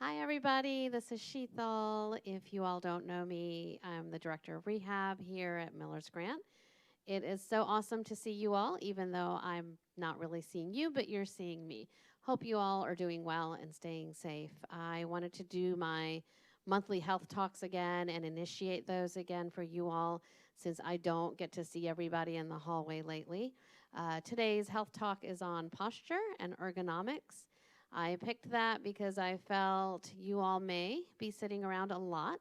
Hi, everybody. This is Sheethal. If you all don't know me, I'm the Director of Rehab here at Miller's Grant. It is so awesome to see you all, even though I'm not really seeing you, but you're seeing me. Hope you all are doing well and staying safe. I wanted to do my monthly health talks again and initiate those again for you all since I don't get to see everybody in the hallway lately. Today's health talk is on posture and ergonomics. I picked that because I felt you all may be sitting around a lot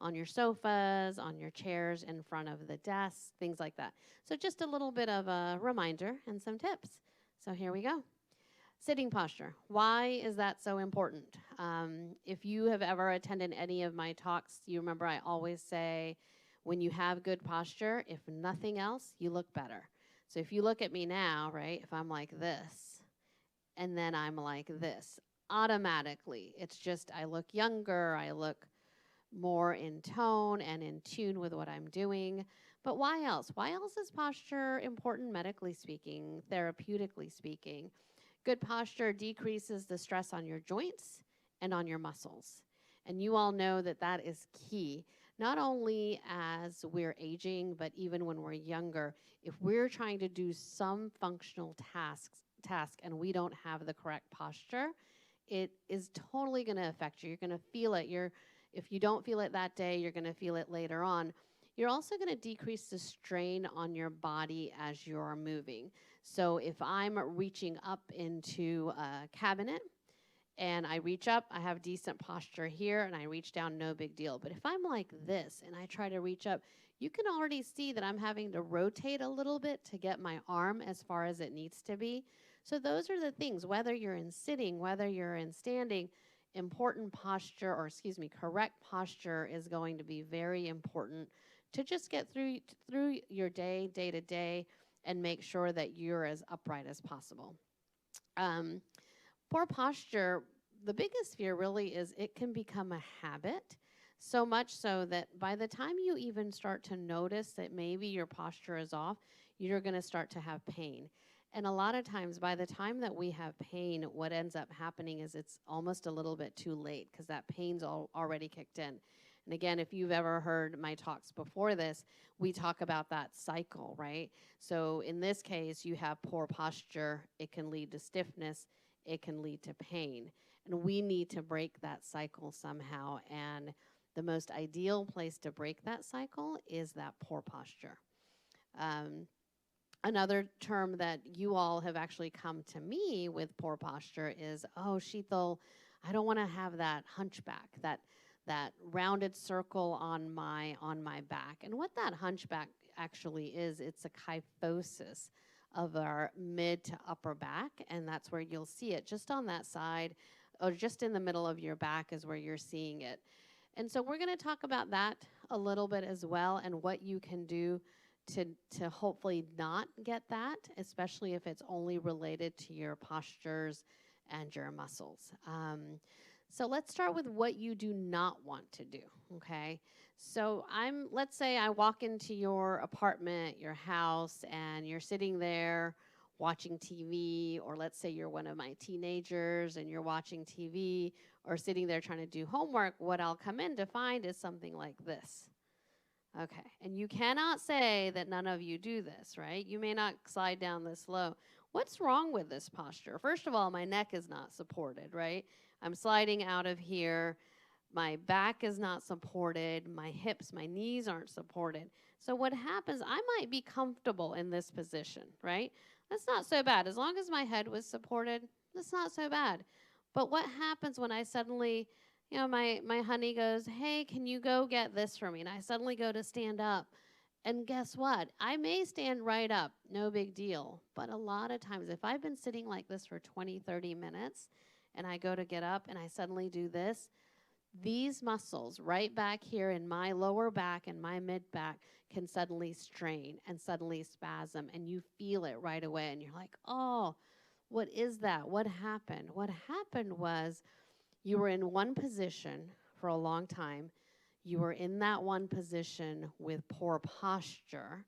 on your sofas, on your chairs in front of the desk, things like that. So just a little bit of a reminder and some tips. So here we go. Sitting posture. Why is that so important? If you have ever attended any of my talks, you remember I always say, when you have good posture, if nothing else, you look better. So if you look at me now, right, if I'm like this, and then I'm like this, automatically, it's just I look younger, I look more in tone and in tune with what I'm doing. But why else? Why else is posture important medically speaking, therapeutically speaking? Good posture decreases the stress on your joints and on your muscles. And you all know that that is key, not only as we're aging, but even when we're younger. If we're trying to do some functional task and we don't have the correct posture, it is totally going to affect you. You're going to feel it. If you don't feel it that day, you're going to feel it later on. You're also going to decrease the strain on your body as you're moving. So if I'm reaching up into a cabinet and I reach up, I have decent posture here, and I reach down, no big deal. But if I'm like this and I try to reach up, you can already see that I'm having to rotate a little bit to get my arm as far as it needs to be. So those are the things, whether you're in sitting, whether you're in standing, important posture, or excuse me, correct posture is going to be very important to just get through your day to day, and make sure that you're as upright as possible. Um, Poor posture, the biggest fear really is it can become a habit, so much so that by the time you even start to notice that maybe your posture is off, you're going to start to have pain. And a lot of times, by the time that we have pain, what ends up happening is it's almost a little bit too late because that pain's already kicked in. And again, if you've ever heard my talks before this, we talk about that cycle, right? So in this case, you have poor posture, it can lead to stiffness, it can lead to pain. And we need to break that cycle somehow. And the most ideal place to break that cycle is that poor posture. Um, Another term that you all have actually come to me with poor posture is, oh, Sheethal, I don't want to have that hunchback, that rounded circle on my back. And what that hunchback actually is, it's a kyphosis of our mid to upper back, and that's where you'll see it just on that side or just in the middle of your back is where you're seeing it. And so we're going to talk about that a little bit as well, and what you can do to hopefully not get that, especially if it's only related to your postures and your muscles. So let's start with what you do not want to do, okay? So let's say I walk into your apartment, your house, and you're sitting there watching TV, or let's say you're one of my teenagers and you're watching TV or sitting there trying to do homework. What I'll come in to find is something like this. Okay, and you cannot say that none of you do this, right? You may not slide down this low. What's wrong with this posture? First of all, my neck is not supported, right? I'm sliding out of here. My back is not supported. My hips, my knees aren't supported. So what happens, I might be comfortable in this position, right? That's not so bad. As long as my head was supported, that's not so bad. But what happens when I suddenly, my honey goes, hey, can you go get this for me? And I suddenly go to stand up. And guess what? I may stand right up, no big deal. But a lot of times, if I've been sitting like this for 20, 30 minutes, and I go to get up and I suddenly do this, these muscles right back here in my lower back and my mid back can suddenly strain and suddenly spasm, and you feel it right away. And you're like, oh, what is that? What happened? What happened was you were in one position for a long time. You were in that one position with poor posture,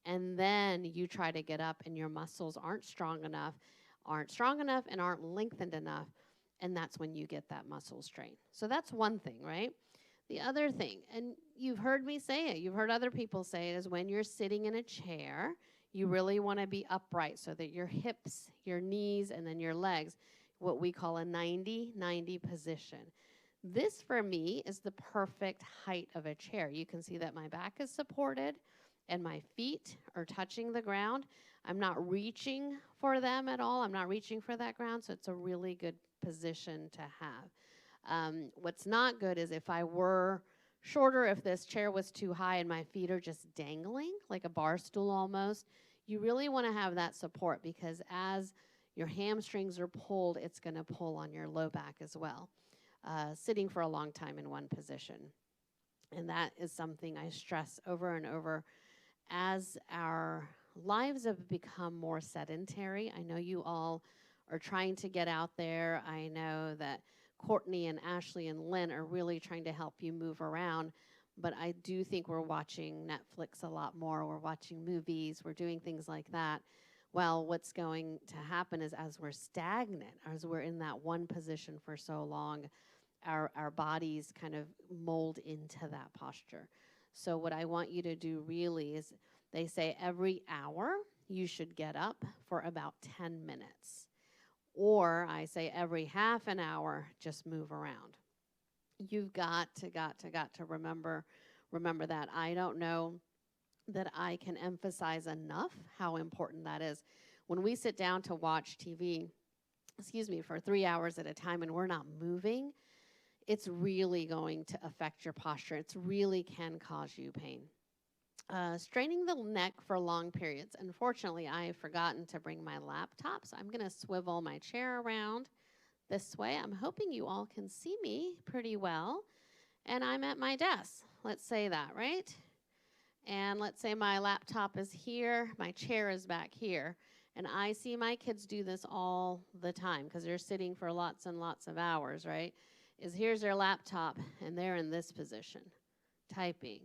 and then you try to get up and your muscles aren't strong enough and aren't lengthened enough. and that's when you get that muscle strain. So that's one thing, right? The other thing, and you've heard me say it, you've heard other people say it, is when you're sitting in a chair, you really want to be upright so that your hips, your knees, and then your legs, what we call a 90-90 position. This, for me, is the perfect height of a chair. You can see that my back is supported and my feet are touching the ground. I'm not reaching for them at all. I'm not reaching for that ground, so it's a really good position to have. What's not good is if I were shorter, if this chair was too high and my feet are just dangling, like a bar stool almost, you really want to have that support, because as your hamstrings are pulled, it's going to pull on your low back as well. Sitting for a long time in one position. And that is something I stress over and over. As our lives have become more sedentary, I know you all are trying to get out there. I know that Courtney and Ashley and Lynn are really trying to help you move around. But I do think we're watching Netflix a lot more. We're watching movies. We're doing things like that. Well, what's going to happen is, as we're stagnant, as we're in that one position for so long, our bodies kind of mold into that posture. So what I want you to do really is, they say every hour you should get up for about 10 minutes. Or I say every half an hour, just move around. You've got to remember that. I don't know that I can emphasize enough how important that is. When we sit down to watch TV, for 3 hours at a time and we're not moving, it's really going to affect your posture. It really can cause you pain. Straining the neck for long periods. Unfortunately, I have forgotten to bring my laptop, so I'm going to swivel my chair around this way. I'm hoping you all can see me pretty well. And I'm at my desk. Let's say that, right? And let's say my laptop is here, my chair is back here. And I see my kids do this all the time because they're sitting for lots and lots of hours, right? Here's their laptop, and they're in this position, typing,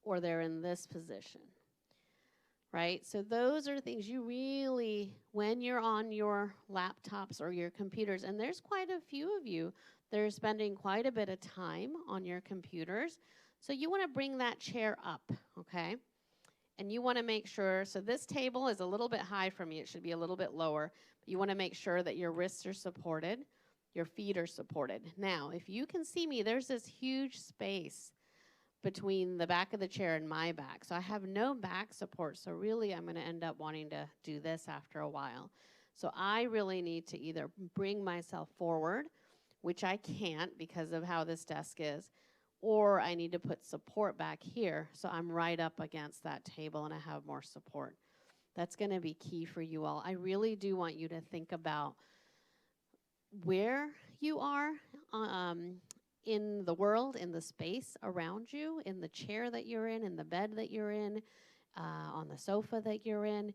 or they're in this position, right? So those are things you really, when you're on your laptops or your computers, and there's quite a few of you that are spending quite a bit of time on your computers, so you want to bring that chair up, okay? And you want to make sure, so this table is a little bit high for me. It should be a little bit lower. But you want to make sure that your wrists are supported, your feet are supported. Now, if you can see me, there's this huge space between the back of the chair and my back. So I have no back support. So really, I'm going to end up wanting to do this after a while. So I really need to either bring myself forward, which I can't because of how this desk is, or I need to put support back here so I'm right up against that table and I have more support. That's going to be key for you all. I really do want you to think about where you are in the world, in the space around you, in the chair that you're in the bed that you're in, on the sofa that you're in.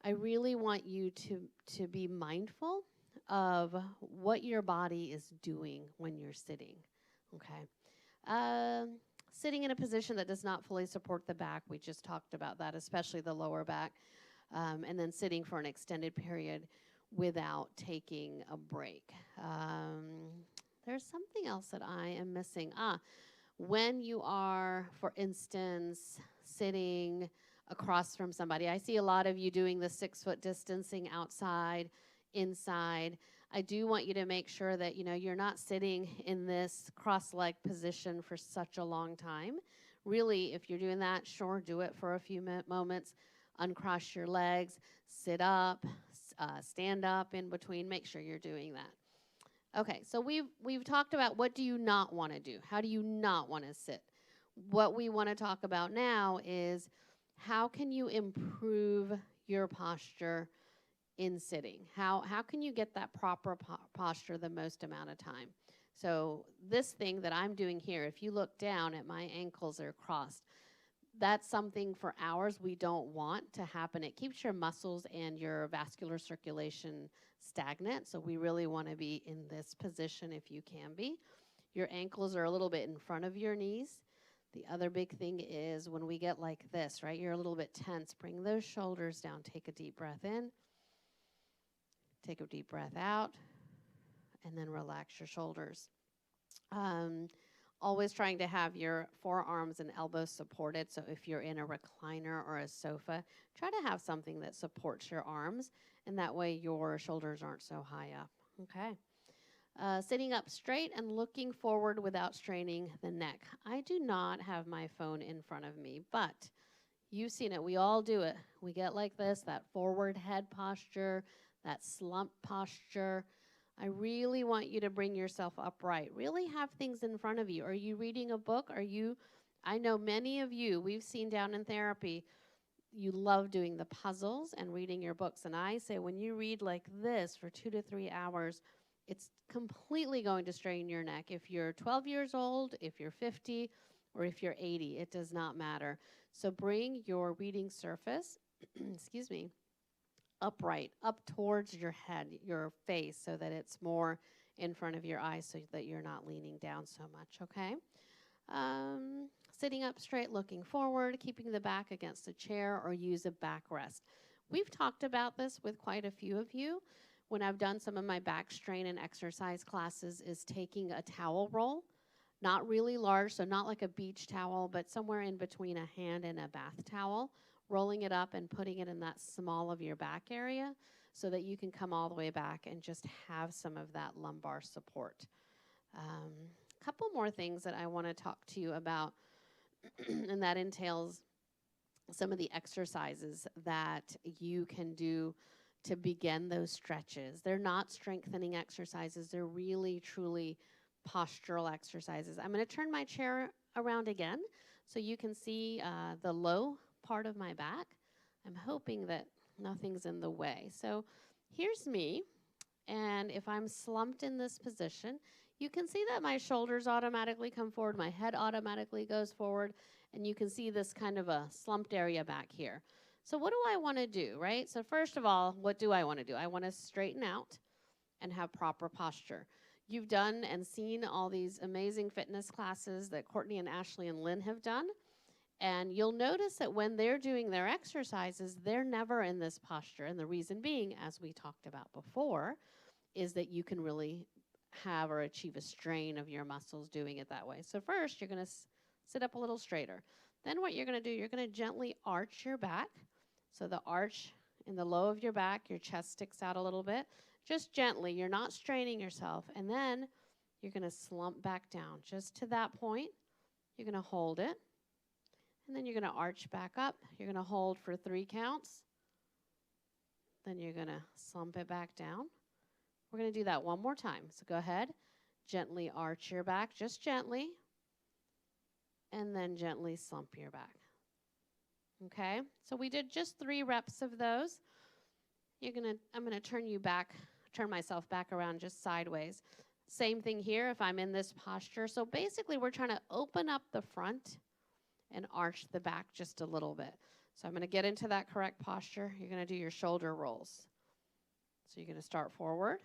I really want you to be mindful of what your body is doing when you're sitting, okay? Sitting in a position that does not fully support the back, we just talked about that, especially the lower back, and then sitting for an extended period without taking a break. There's something else that I am missing. When you are, for instance, sitting across from somebody. I see a lot of you doing the 6-foot distancing outside, inside. I do want you to make sure that you're not sitting in this cross-leg position for such a long time. Really, if you're doing that, sure, do it for a few moments. Uncross your legs, sit up, stand up in between. Make sure you're doing that. Okay, so we've talked about what do you not want to do? How do you not want to sit? What we want to talk about now is how can you improve your posture in sitting? How can you get that proper posture the most amount of time? So this thing that I'm doing here, if you look down at my ankles are crossed, that's something for hours we don't want to happen. It keeps your muscles and your vascular circulation stagnant, so we really want to be in this position if you can be. Your ankles are a little bit in front of your knees. The other big thing is when we get like this, right, you're a little bit tense. Bring those shoulders down. Take a deep breath in. Take a deep breath out. and then relax your shoulders. Um, Always trying to have your forearms and elbows supported. So if you're in a recliner or a sofa, try to have something that supports your arms, and that way your shoulders aren't so high up. Okay. Sitting up straight and looking forward without straining the neck. I do not have my phone in front of me, but you've seen it. We all do it. We get like this, that forward head posture, that slump posture. I really want you to bring yourself upright. Really have things in front of you. Are you reading a book? I know many of you, we've seen down in therapy, you love doing the puzzles and reading your books. And I say when you read like this for 2 to 3 hours, it's completely going to strain your neck. If you're 12 years old, if you're 50, or if you're 80, it does not matter. So bring your reading surface, excuse me, upright, up towards your head, your face, so that it's more in front of your eyes so that you're not leaning down so much, okay? Sitting up straight, looking forward, keeping the back against a chair, or use a backrest. We've talked about this with quite a few of you. When I've done some of my back strain and exercise classes, is taking a towel roll, not really large, so not like a beach towel, but somewhere in between a hand and a bath towel, rolling it up and putting it in that small of your back area so that you can come all the way back and just have some of that lumbar support. Couple more things that I want to talk to you about, and that entails some of the exercises that you can do to begin those stretches. They're not strengthening exercises. They're really, truly postural exercises. I'm going to turn my chair around again so you can see the low part of my back. I'm hoping that nothing's in the way. So here's me, and if I'm slumped in this position, you can see that my shoulders automatically come forward, my head automatically goes forward, and you can see this kind of a slumped area back here. So what do I want to do, right? So first of all, what do I want to do? I want to straighten out and have proper posture. You've done and seen all these amazing fitness classes that Courtney and Ashley and Lynn have done, and you'll notice that when they're doing their exercises, they're never in this posture, and the reason being, as we talked about before, is that you can really have or achieve a strain of your muscles doing it that way. So first, you're going to sit up a little straighter. Then what you're going to do, you're going to gently arch your back. So the arch in the low of your back, your chest sticks out a little bit. Just gently, you're not straining yourself. And then you're going to slump back down. Just to that point, you're going to hold it. And then you're going to arch back up. You're going to hold for 3 counts. Then you're going to slump it back down. We're going to do that one more time. So go ahead, gently arch your back, just gently, and then gently slump your back. Okay, so we did just 3 reps of those. I'm going to turn myself back around just sideways. Same thing here if I'm in this posture. So basically we're trying to open up the front and arch the back just a little bit. So I'm going to get into that correct posture. You're going to do your shoulder rolls. So you're going to start forward.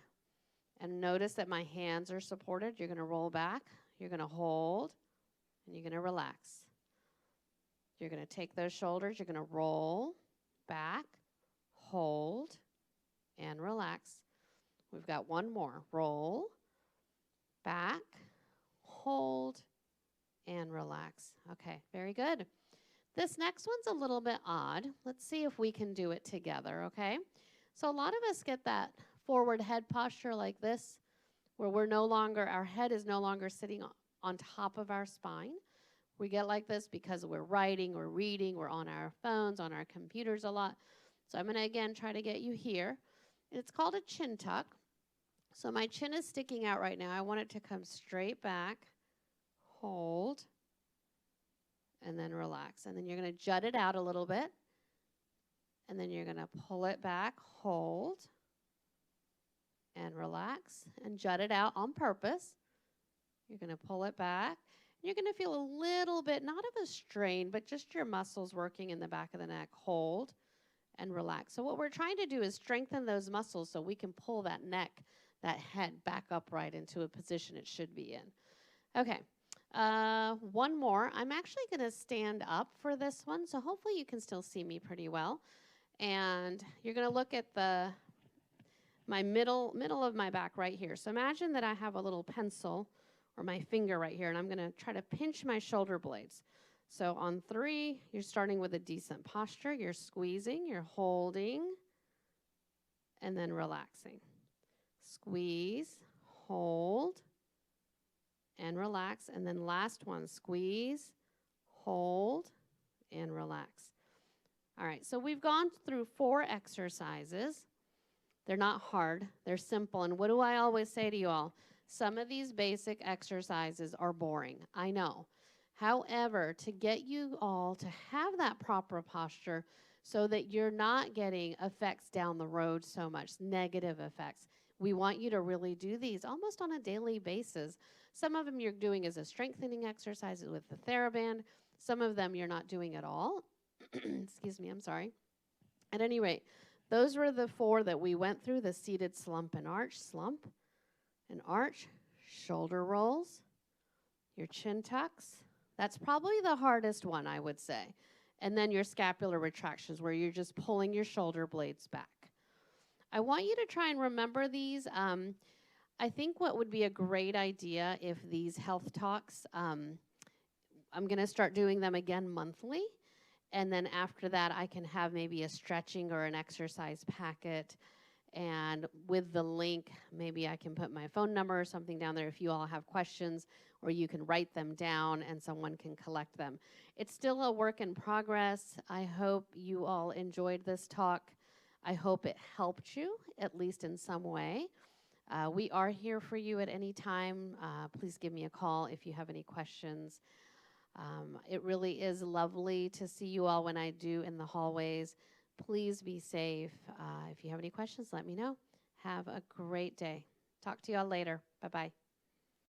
And notice that my hands are supported. You're going to roll back. You're going to hold. And you're going to relax. You're going to take those shoulders. You're going to roll back, hold, and relax. We've got one more. Roll, back, hold, and relax. Okay, very good. This next one's a little bit odd. Let's see if we can do it together, okay? So a lot of us get that forward head posture like this, where our head is no longer sitting on top of our spine. We get like this because we're writing, we're reading, we're on our phones, on our computers a lot. So I'm going to, again, try to get you here. It's called a chin tuck. So my chin is sticking out right now. I want it to come straight back, hold, and then relax. And then you're going to jut it out a little bit. And then you're going to pull it back, hold, and relax, and jut it out on purpose. You're going to pull it back. You're going to feel a little bit, not of a strain, but just your muscles working in the back of the neck. Hold and relax. So what we're trying to do is strengthen those muscles so we can pull that neck, that head back upright into a position it should be in. Okay, one more. I'm actually going to stand up for this one, so hopefully you can still see me pretty well. And you're going to look at the my middle of my back right here. So imagine that I have a little pencil or my finger right here, and I'm going to try to pinch my shoulder blades. So on 3, you're starting with a decent posture. You're squeezing, you're holding, and then relaxing. Squeeze, hold, and relax. And then last one, squeeze, hold, and relax. All right, so we've gone through 4 exercises. They're not hard, they're simple. And what do I always say to you all? Some of these basic exercises are boring, I know. However, to get you all to have that proper posture so that you're not getting effects down the road so much, negative effects, we want you to really do these almost on a daily basis. Some of them you're doing as a strengthening exercises with the TheraBand. Some of them you're not doing at all. Excuse me, I'm sorry. At any rate, those were the 4 that we went through: the seated slump and arch, shoulder rolls, your chin tucks. That's probably the hardest one, I would say. And then your scapular retractions, where you're just pulling your shoulder blades back. I want you to try and remember these. I think what would be a great idea if these health talks, I'm going to start doing them again monthly. And then after that, I can have maybe a stretching or an exercise packet. And with the link, maybe I can put my phone number or something down there if you all have questions, or you can write them down and someone can collect them. It's still a work in progress. I hope you all enjoyed this talk. I hope it helped you, at least in some way. We are here for you at any time. Please give me a call if you have any questions. It really is lovely to see you all when I do in the hallways. Please be safe. If you have any questions, let me know. Have a great day. Talk to you all later. Bye-bye.